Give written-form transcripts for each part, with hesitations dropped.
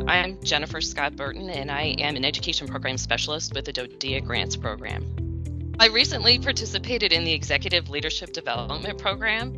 I'm Jennifer Scott Burton, and I am an education program specialist with the DoDEA Grants Program. I recently participated in the Executive Leadership Development Program.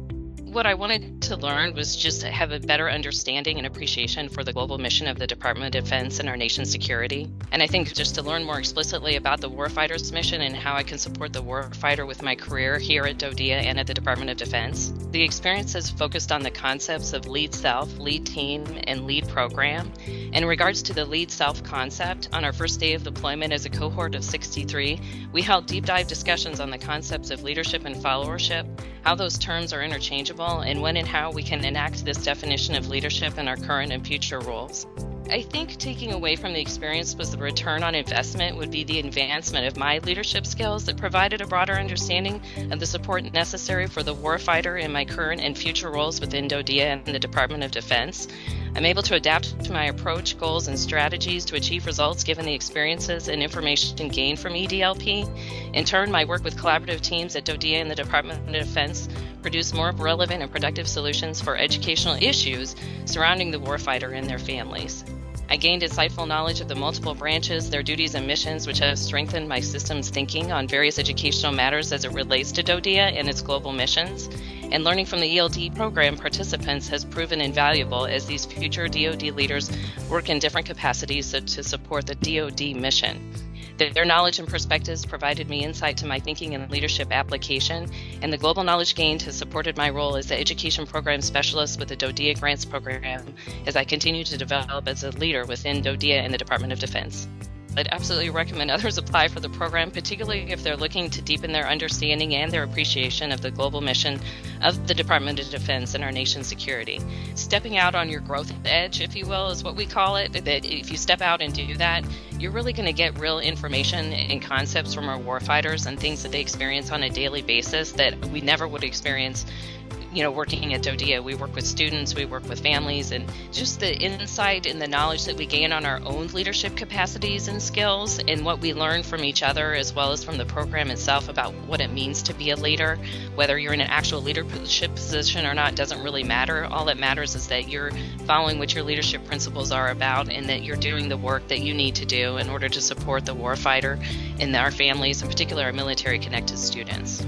What I wanted to learn was just to have a better understanding and appreciation for the global mission of the Department of Defense and our nation's security. And I think just to learn more explicitly about the warfighter's mission and how I can support the warfighter with my career here at DoDEA and at the Department of Defense. The experience has focused on the concepts of lead self, lead team, and lead program. In regards to the lead self concept, on our first day of deployment as a cohort of 63, we held deep dive discussions on the concepts of leadership and followership, how those terms are interchangeable, and when and how we can enact this definition of leadership in our current and future roles. I think taking away from the experience was the return on investment would be the advancement of my leadership skills that provided a broader understanding of the support necessary for the warfighter in my current and future roles within DoDEA and the Department of Defense. I'm able to adapt to my approach, goals, and strategies to achieve results given the experiences and information gained from EDLP. In turn, my work with collaborative teams at DoDEA and the Department of Defense produce more relevant and productive solutions for educational issues surrounding the warfighter and their families. I gained insightful knowledge of the multiple branches, their duties and missions, which have strengthened my systems thinking on various educational matters as it relates to DoDEA and its global missions. And learning from the ELD program participants has proven invaluable as these future DoD leaders work in different capacities to support the DoD mission. Their knowledge and perspectives provided me insight to my thinking and leadership application, and the global knowledge gained has supported my role as the education program specialist with the DoDEA Grants Program as I continue to develop as a leader within DoDEA and the Department of Defense. I'd absolutely recommend others apply for the program, particularly if they're looking to deepen their understanding and their appreciation of the global mission of the Department of Defense and our nation's security. Stepping out on your growth edge, if you will, is what we call it. That if you step out and do that, you're really going to get real information and concepts from our warfighters and things that they experience on a daily basis that we never would experience working at DoDEA. We work with students, we work with families, and just the insight and the knowledge that we gain on our own leadership capacities and skills and what we learn from each other as well as from the program itself about what it means to be a leader. Whether you're in an actual leadership position or not doesn't really matter. All that matters is that you're following what your leadership principles are about and that you're doing the work that you need to do in order to support the warfighter and our families, in particular our military-connected students.